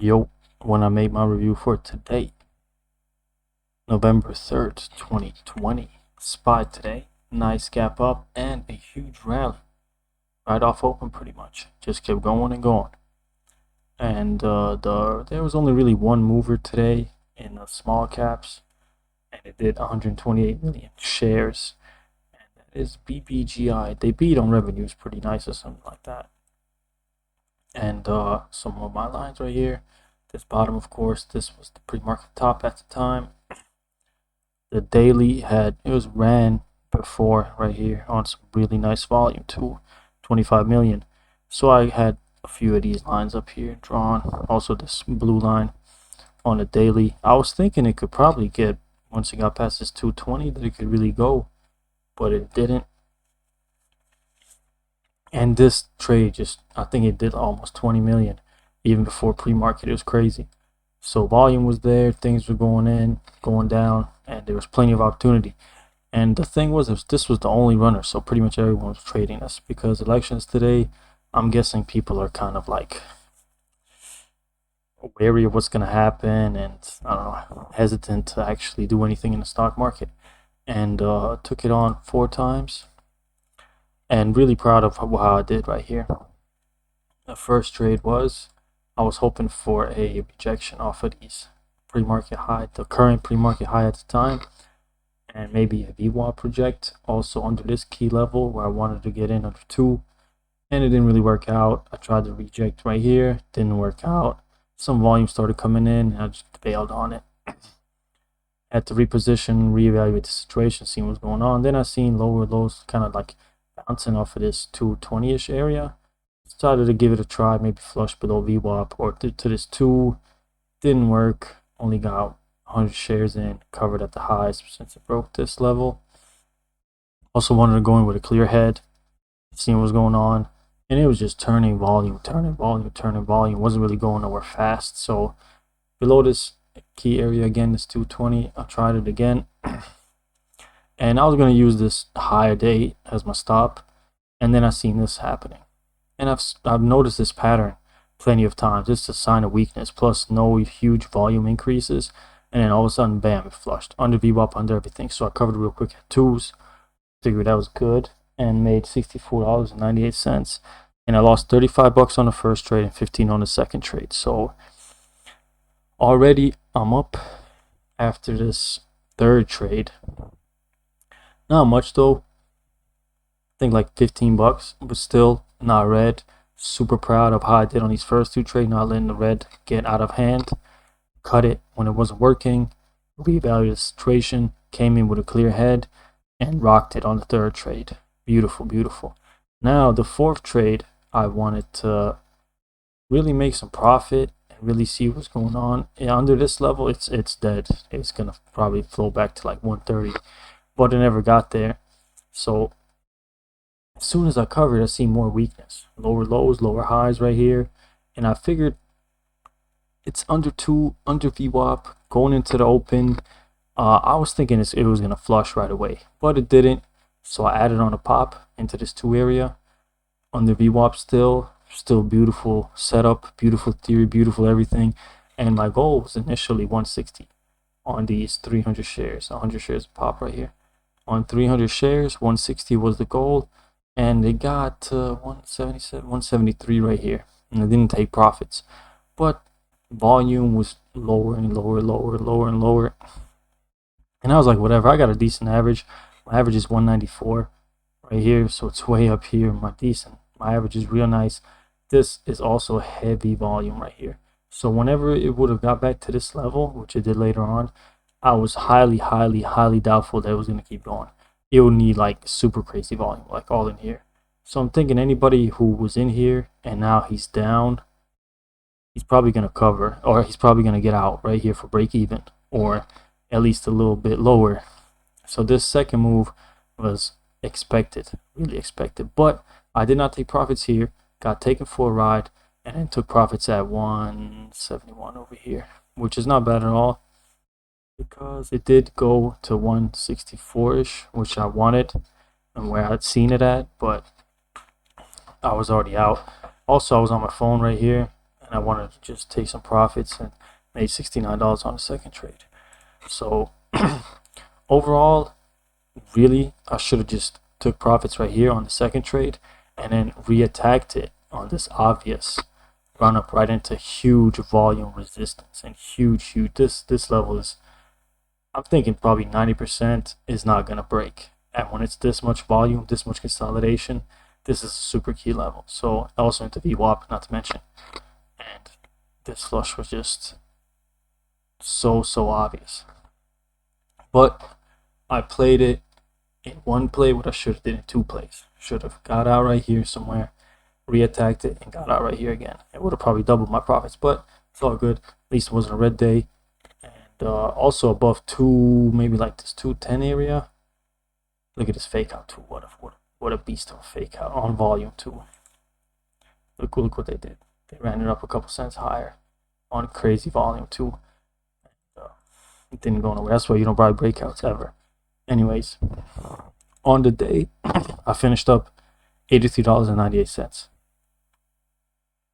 Yo, when I made my review for today, November 3rd, 2020. SPY today, nice gap up and a huge rally. Right off open pretty much. Just kept going and going. And there was only really one mover today in the small caps, and it did 128 million shares. And that is BBGI. They beat on revenues pretty nice or something like that. And some of my lines right here. This bottom, of course, this was the pre-market top at the time. The daily it was ran before right here on some really nice volume too, 25 million. So I had a few of these lines up here drawn. Also this blue line on the daily. I was thinking it could probably get, once it got past this 220, that it could really go, but it didn't. And this trade I think it did almost 20 million even before pre-market. It was crazy. So volume was there, things were going in, going down, and there was plenty of opportunity. And the thing was, this was the only runner, so pretty much everyone was trading this, because elections today, I'm guessing people are kind of like wary of what's going to happen, and I don't know, hesitant to actually do anything in the stock market. And took it on 4 times, and really proud of how I did right here. The first trade was, I was hoping for a rejection off of these pre-market high, the current pre-market high at the time, and maybe a VWAP project also under this key level where I wanted to get in under 2, and it didn't really work out. I tried to reject right here, didn't work out. Some volume started coming in, and I just bailed on it. Had to reposition, reevaluate the situation, see what's going on. Then I seen lower lows kind of like bouncing off of this 220-ish area. Decided to give it a try, maybe flush below VWAP or to this 2. Didn't work, only got 100 shares in, covered at the highs since it broke this level. Also wanted to go in with a clear head, seeing what was going on, and it was just turning volume, wasn't really going nowhere fast. So below this key area again, this 220, I tried it again, and I was going to use this higher day as my stop, and then I seen this happening. And I've noticed this pattern plenty of times. It's a sign of weakness, plus no huge volume increases, and then all of a sudden, bam, it flushed under VWAP, under everything. So I covered real quick at 2s, figured that was good, and made $64.98. And I lost 35 bucks on the first trade and 15 on the second trade. So already I'm up after this third trade. Not much though. I think like 15 bucks, but still not red. Super proud of how I did on these first 2 trades, not letting the red get out of hand. Cut it when it wasn't working, reevaluated the situation, came in with a clear head, and rocked it on the third trade. Beautiful, beautiful. Now the fourth trade, I wanted to really make some profit and really see what's going on. Yeah, under this level, it's dead. It's gonna probably flow back to like 130, but it never got there. So as soon as I covered, I see more weakness. Lower lows, lower highs right here. And I figured it's under 2, under VWAP, going into the open. I was thinking it was going to flush right away, but it didn't. So I added on a pop into this 2 area. Under VWAP still beautiful setup, beautiful theory, beautiful everything. And my goal was initially 160 on these 300 shares, 100 shares pop right here. On 300 shares, 160 was the goal. And it got 177, 173 right here, and I didn't take profits, but volume was lower and lower, and lower. And I was like, whatever, I got a decent average. My average is 194 right here, so it's way up here. My average is real nice. This is also heavy volume right here. So whenever it would have got back to this level, which it did later on, I was highly doubtful that it was going to keep going. It would need like super crazy volume, like all in here. So I'm thinking anybody who was in here and now he's down, he's probably going to cover, or he's probably going to get out right here for break even, or at least a little bit lower. So this second move was expected, really expected, but I did not take profits here. Got taken for a ride, and then took profits at 171 over here, which is not bad at all, because it did go to 164-ish, which I wanted and where I'd seen it at, but I was already out. Also, I was on my phone right here, and and I wanted to just take some profits and made $69 on the second trade. So overall, really, I should have just took profits right here on the second trade and then re-attacked it on this obvious run up right into huge volume resistance and huge. This level is, I'm thinking probably 90% is not gonna break. And when it's this much volume, this much consolidation, this is a super key level. So also into VWAP, not to mention. And this flush was just so obvious. But I played it in one play what I should have did in two plays. Should have got out right here somewhere, re-attacked it, and got out right here again. It would have probably doubled my profits, but it's all good. At least it wasn't a red day. And also above 2, maybe like this 210 area. Look at this fake out too. What a beast of a fake out on volume too. Look what they did. They ran it up a couple cents higher on crazy volume too. And, it didn't go nowhere. That's why you don't buy breakouts ever. Anyways, on the day, I finished up $83.98,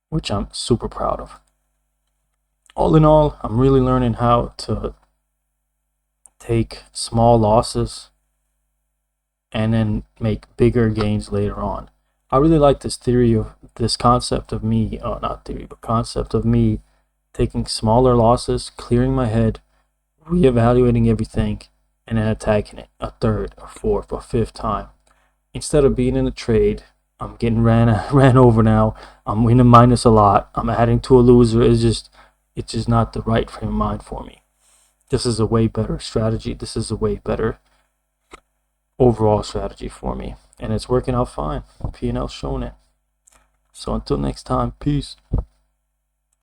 which I'm super proud of. All in all, I'm really learning how to take small losses and then make bigger gains later on. I really like this theory of this concept of me, not theory, but concept of me taking smaller losses, clearing my head, reevaluating everything, and then attacking it a third, a fourth, or fifth time. Instead of being in a trade, I'm getting ran over now. I'm winning minus a lot. I'm adding to a loser. It's just not the right frame of mind for me. This is a way better strategy. This is a way better overall strategy for me, and it's working out fine. P&L's showing it. So until next time, peace.